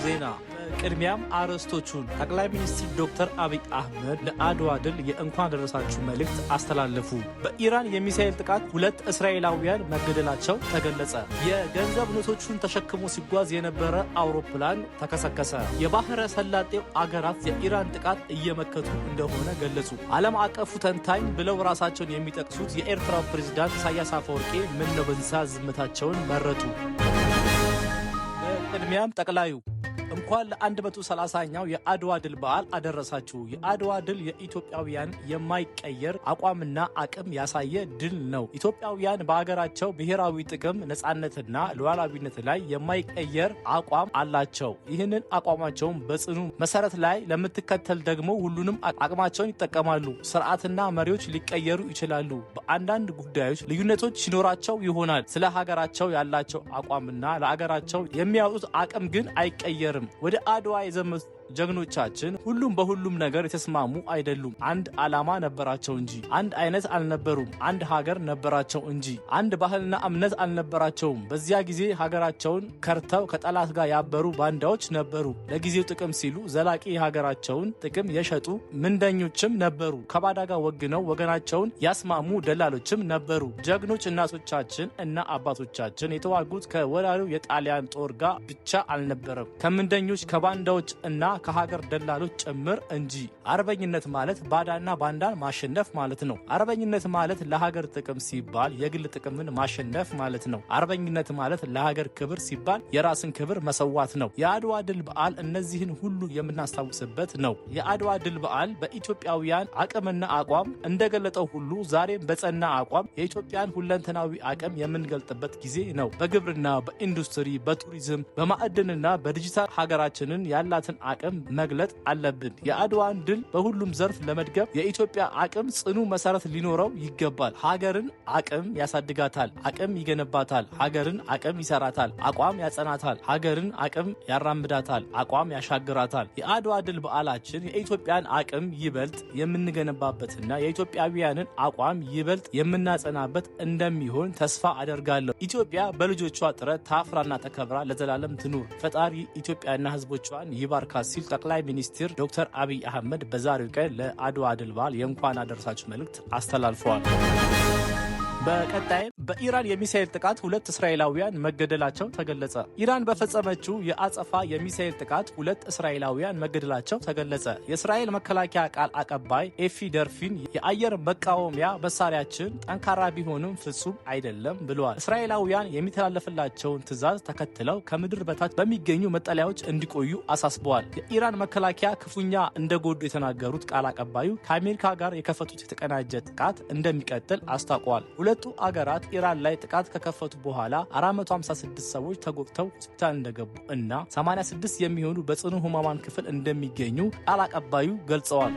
ዜና ቅድሚያም አርዕስቶቹን ጠቅላይ ሚኒስትር ዶክተር አብይ አህመድ ለአድዋ ድል የእንኳን ደረሳችሁ መልእክት አስተላለፉ። በኢራን የሚሳኤል ጥቃት 2 እስራኤላውያን መገደላቸው ተገለጸ። የገንዘብ ኖቶቹን ተሸክሞ ሲጓዝ የነበረ አውሮፕላን ተከሰከሰ። የባህረ ሰላጤው አገራት የኢራን ጥቃት እየመከቱ እንደሆነ ገለጹ። ዓለም አቀፉ ተንታኝ ብለው ራሳቸውን የሚጠቅሱት የኤርትራው ፕሬዝዳንት ኢሳያስ አፈወርቂ ምነው በእንስሳ ዝምታቸውን መረጡ። በቅድሚያም ጠቅላዩ እንኳን ለ130ኛው የአድዋ ድል በዓል አደረሳችሁ። የአድዋ ድል የኢትዮጵያውያን የማይቀየር አቋምና አቅም ያሳየ ድል ነው። ኢትዮጵያውያን በሀገራቸው ብሔራዊ ጥቅም፣ ነጻነትና ሉዓላዊነት ላይ የማይቀየር አቋም አላቸው። ይህንን አቋማቸውን በጽኑ መሰረት ላይ ለምትከተል ደግሞ ሁሉንም አቅማቸውን ይጠቀማሉ። ስርዓትና መሪዎች ሊቀየሩ ይችላሉ። በአንዳንድ ጉዳዮች ልዩነቶች ሲኖራቸው ይሆናል። ስለ ሀገራቸው ያላቸው አቋምና ለሀገራቸው የሚያወጡት አቅም ግን አይቀየርም። ወደ አድዋ የዘመቱ ጀግኖቻችን ሁሉም በሁሉም ነገር የተስማሙ አይደሉም። አንድ ዓላማ ነበራቸው እንጂ አንድ አይነት አልነበሩም። አንድ ሀገር ነበራቸው እንጂ አንድ ባህልና እምነት አልነበራቸውም። በዚያ ጊዜ ሀገራቸውን ከርተው ከጠላት ጋር ያበሩ ባንዳዎች ነበሩ። ለጊዜው ጥቅም ሲሉ ዘላቂ የሀገራቸውን ጥቅም የሸጡ ምንደኞችም ነበሩ። ከባዳ ጋር ወግነው ወገናቸውን ያስማሙ ደላሎችም ነበሩ። ጀግኖች እናቶቻችን እና አባቶቻችን የተዋጉት ከወራሪው የጣሊያን ጦር ጋር ብቻ አልነበረም፣ ከምንደኞች ከባንዳዎች እና ከሀገር ደላሎች ጭምር እንጂ። አርበኝነት ማለት ባዳና ባንዳን ማሸነፍ ማለት ነው። አርበኝነት ማለት ለሀገር ጥቅም ሲባል የግል ጥቅምን ማሸነፍ ማለት ነው። አርበኝነት ማለት ለሀገር ክብር ሲባል የራስን ክብር መሰዋት ነው። የአድዋ ድል በዓል እነዚህን ሁሉ የምናስታውስበት ነው። የአድዋ ድል በዓል በኢትዮጵያውያን አቅምና አቋም እንደገለጠው ሁሉ ዛሬም በጸና አቋም የኢትዮጵያን ሁለንተናዊ አቅም የምንገልጥበት ጊዜ ነው። በግብርና፣ በኢንዱስትሪ፣ በቱሪዝም፣ በማዕድንና በዲጂታል ሀገራችንን ያላትን አቅም መግለጥ አለብን። የአድዋን ድል በሁሉም ዘርፍ ለመድገም የኢትዮጵያ አቅም ጽኑ መሰረት ሊኖረው ይገባል። ሀገርን አቅም ያሳድጋታል፣ አቅም ይገነባታል። ሀገርን አቅም ይሰራታል፣ አቋም ያጸናታል። ሀገርን አቅም ያራምዳታል፣ አቋም ያሻግራታል። የአድዋ ድል በዓላችን የኢትዮጵያን አቅም ይበልጥ የምንገነባበትና የኢትዮጵያውያንን አቋም ይበልጥ የምናጸናበት እንደሚሆን ተስፋ አደርጋለሁ። ኢትዮጵያ በልጆቿ ጥረት ታፍራና ተከብራ ለዘላለም ትኑር። ፈጣሪ ኢትዮጵያና ሕዝቦቿን ይባርካል ሲል ጠቅላይ ሚኒስትር ዶክተር አብይ አህመድ በዛሬው ቀን ለአድዋ ድል በዓል የእንኳን አደረሳችሁ መልእክት አስተላልፈዋል። በቀጣይ በኢራን የሚሳኤል ጥቃት 2 እስራኤላውያን መገደላቸው ተገለጸ። ኢራን በፈጸመችው የአጸፋ የሚሳኤል ጥቃት 2 እስራኤላውያን መገደላቸው ተገለጸ። የእስራኤል መከላከያ ቃል አቀባይ ኤፊ ደርፊን የአየር መቃወሚያ መሳሪያችን ጠንካራ ቢሆንም ፍጹም አይደለም ብለዋል። እስራኤላውያን የሚተላለፍላቸውን ትዕዛዝ ተከትለው ከምድር በታች በሚገኙ መጠለያዎች እንዲቆዩ አሳስበዋል። የኢራን መከላከያ ክፉኛ እንደጎዱ የተናገሩት ቃል አቀባዩ ከአሜሪካ ጋር የከፈቱት የተቀናጀ ጥቃት እንደሚቀጥል አስታውቀዋል። ሁለቱ አገራት ኢራን ላይ ጥቃት ከከፈቱ በኋላ 456 ሰዎች ተጎድተው ሆስፒታል እንደገቡ እና 86 የሚሆኑ በጽኑ ህሙማን ክፍል እንደሚገኙ ቃል አቀባዩ ገልጸዋል።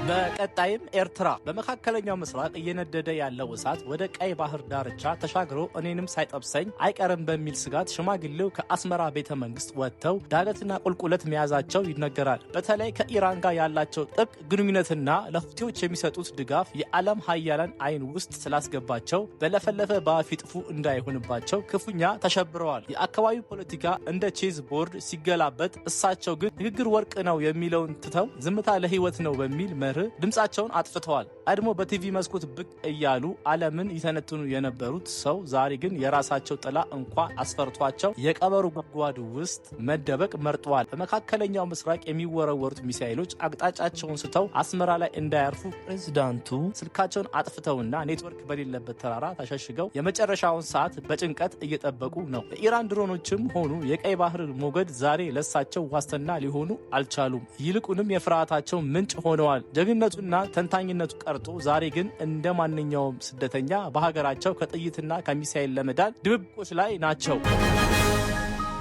በቀጣይም ኤርትራ በመካከለኛው ምስራቅ እየነደደ ያለው እሳት ወደ ቀይ ባህር ዳርቻ ተሻግሮ እኔንም ሳይጠብሰኝ አይቀርም በሚል ስጋት ሽማግሌው ከአስመራ ቤተ መንግስት ወጥተው ዳገትና ቁልቁለት መያዛቸው ይነገራል። በተለይ ከኢራን ጋር ያላቸው ጥብቅ ግንኙነትና ለሁቲዎች የሚሰጡት ድጋፍ የዓለም ሀያላን አይን ውስጥ ስላስገባቸው በለፈለፈ በአፍ ይጥፉ እንዳይሆንባቸው ክፉኛ ተሸብረዋል። የአካባቢው ፖለቲካ እንደ ቼዝ ቦርድ ሲገላበጥ፣ እሳቸው ግን ንግግር ወርቅ ነው የሚለውን ትተው ዝምታ ለህይወት ነው በሚል ድምጻቸውን አጥፍተዋል። ቀድሞ በቲቪ መስኮት ብቅ እያሉ ዓለምን ይተነትኑ የነበሩት ሰው ዛሬ ግን የራሳቸው ጥላ እንኳ አስፈርቷቸው የቀበሩ ጉድጓድ ውስጥ መደበቅ መርጠዋል። በመካከለኛው ምስራቅ የሚወረወሩት ሚሳኤሎች አቅጣጫቸውን ስተው አስመራ ላይ እንዳያርፉ ፕሬዝዳንቱ ስልካቸውን አጥፍተውና ኔትወርክ በሌለበት ተራራ ተሸሽገው የመጨረሻውን ሰዓት በጭንቀት እየጠበቁ ነው። የኢራን ድሮኖችም ሆኑ የቀይ ባህር ሞገድ ዛሬ ለሳቸው ዋስትና ሊሆኑ አልቻሉም። ይልቁንም የፍርሃታቸው ምንጭ ሆነዋል። ጀግንነቱና ተንታኝነቱ ቀርቶ ዛሬ ግን እንደ ማንኛውም ስደተኛ በሀገራቸው ከጥይትና ከሚሳኤል ለመዳን ድብብቆች ላይ ናቸው።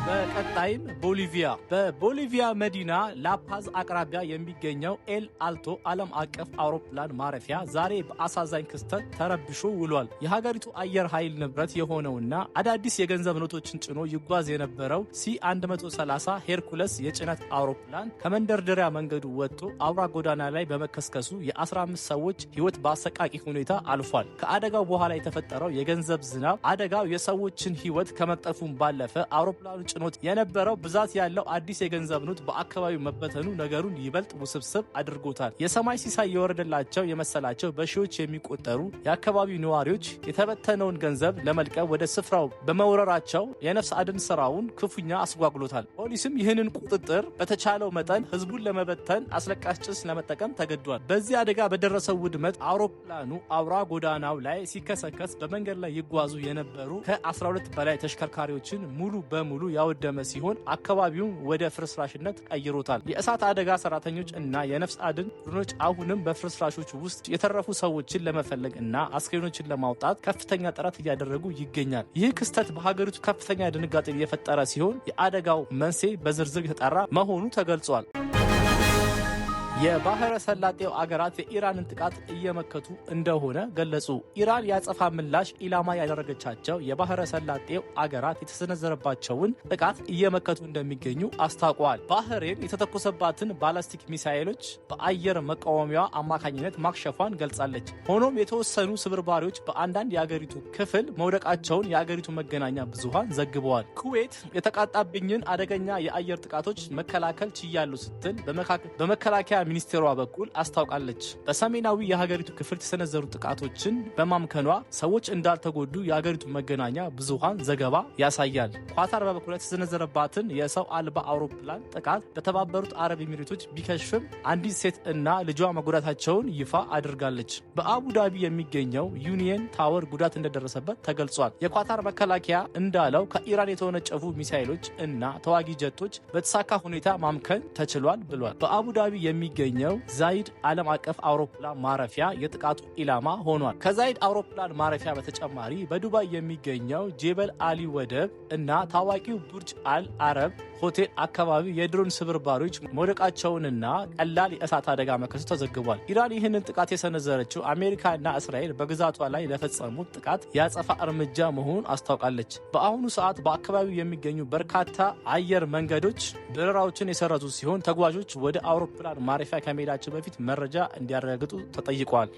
በቀጣይም ቦሊቪያ በቦሊቪያ መዲና ላፓዝ አቅራቢያ የሚገኘው ኤል አልቶ ዓለም አቀፍ አውሮፕላን ማረፊያ ዛሬ በአሳዛኝ ክስተት ተረብሾ ውሏል። የሀገሪቱ አየር ኃይል ንብረት የሆነውና አዳዲስ የገንዘብ ኖቶችን ጭኖ ይጓዝ የነበረው ሲ130 ሄርኩለስ የጭነት አውሮፕላን ከመንደርደሪያ መንገዱ ወጥቶ አውራ ጎዳና ላይ በመከስከሱ የ15 ሰዎች ሕይወት በአሰቃቂ ሁኔታ አልፏል። ከአደጋው በኋላ የተፈጠረው የገንዘብ ዝናብ አደጋው የሰዎችን ሕይወት ከመቅጠፉም ባለፈ አውሮፕላኑ ተጭኖት የነበረው ብዛት ያለው አዲስ የገንዘብ ኖት በአካባቢው መበተኑ ነገሩን ይበልጥ ውስብስብ አድርጎታል። የሰማይ ሲሳይ የወረደላቸው የመሰላቸው በሺዎች የሚቆጠሩ የአካባቢው ነዋሪዎች የተበተነውን ገንዘብ ለመልቀም ወደ ስፍራው በመውረራቸው የነፍስ አድን ስራውን ክፉኛ አስጓጉሎታል። ፖሊስም ይህንን ቁጥጥር በተቻለው መጠን ህዝቡን ለመበተን አስለቃሽ ጭስ ለመጠቀም ተገዷል። በዚህ አደጋ በደረሰው ውድመት አውሮፕላኑ አውራ ጎዳናው ላይ ሲከሰከስ በመንገድ ላይ ይጓዙ የነበሩ ከ12 በላይ ተሽከርካሪዎችን ሙሉ በሙሉ ያወደመ ሲሆን አካባቢውን ወደ ፍርስራሽነት ቀይሮታል። የእሳት አደጋ ሰራተኞች እና የነፍስ አድን ቡድኖች አሁንም በፍርስራሾች ውስጥ የተረፉ ሰዎችን ለመፈለግ እና አስክሬኖችን ለማውጣት ከፍተኛ ጥረት እያደረጉ ይገኛል። ይህ ክስተት በሀገሪቱ ከፍተኛ ድንጋጤ የፈጠረ ሲሆን የአደጋው መንስኤ በዝርዝር የተጣራ መሆኑ ተገልጿል። የባህረ ሰላጤው አገራት የኢራንን ጥቃት እየመከቱ እንደሆነ ገለጹ። ኢራን ያጸፋ ምላሽ ኢላማ ያደረገቻቸው የባህረ ሰላጤው አገራት የተሰነዘረባቸውን ጥቃት እየመከቱ እንደሚገኙ አስታውቀዋል። ባህሬን የተተኮሰባትን ባላስቲክ ሚሳኤሎች በአየር መቃወሚያዋ አማካኝነት ማክሸፏን ገልጻለች። ሆኖም የተወሰኑ ስብርባሪዎች በአንዳንድ የአገሪቱ ክፍል መውደቃቸውን የአገሪቱ መገናኛ ብዙሃን ዘግበዋል። ኩዌት የተቃጣብኝን አደገኛ የአየር ጥቃቶች መከላከል ችያሉ ስትል በመከላከያ ሚኒስቴሯ በኩል አስታውቃለች። በሰሜናዊ የሀገሪቱ ክፍል የተሰነዘሩ ጥቃቶችን በማምከኗ ሰዎች እንዳልተጎዱ የሀገሪቱ መገናኛ ብዙሃን ዘገባ ያሳያል። ኳታር በበኩሏ የተሰነዘረባትን የሰው አልባ አውሮፕላን ጥቃት በተባበሩት አረብ ኤሚሬቶች ቢከሽፍም አንዲት ሴት እና ልጇ መጎዳታቸውን ይፋ አድርጋለች። በአቡዳቢ የሚገኘው ዩኒየን ታወር ጉዳት እንደደረሰበት ተገልጿል። የኳታር መከላከያ እንዳለው ከኢራን የተወነጨፉ ሚሳይሎች እና ተዋጊ ጀቶች በተሳካ ሁኔታ ማምከን ተችሏል ብሏል። በአቡዳቢ የሚገኘው ዛይድ ዓለም አቀፍ አውሮፕላን ማረፊያ የጥቃቱ ኢላማ ሆኗል። ከዛይድ አውሮፕላን ማረፊያ በተጨማሪ በዱባይ የሚገኘው ጄበል አሊ ወደብ እና ታዋቂው ቡርጅ አል አረብ ሆቴል አካባቢ የድሮን ስብርባሪዎች መውደቃቸውንና ቀላል የእሳት አደጋ መከሰቱ ተዘግቧል። ኢራን ይህንን ጥቃት የሰነዘረችው አሜሪካና እስራኤል በግዛቷ ላይ ለፈጸሙት ጥቃት ያጸፋ እርምጃ መሆኑን አስታውቃለች። በአሁኑ ሰዓት በአካባቢው የሚገኙ በርካታ አየር መንገዶች በረራዎችን የሰረዙ ሲሆን ተጓዦች ወደ አውሮፕላን ማረፊያ ከመሄዳቸው በፊት መረጃ እንዲያረጋግጡ ተጠይቀዋል።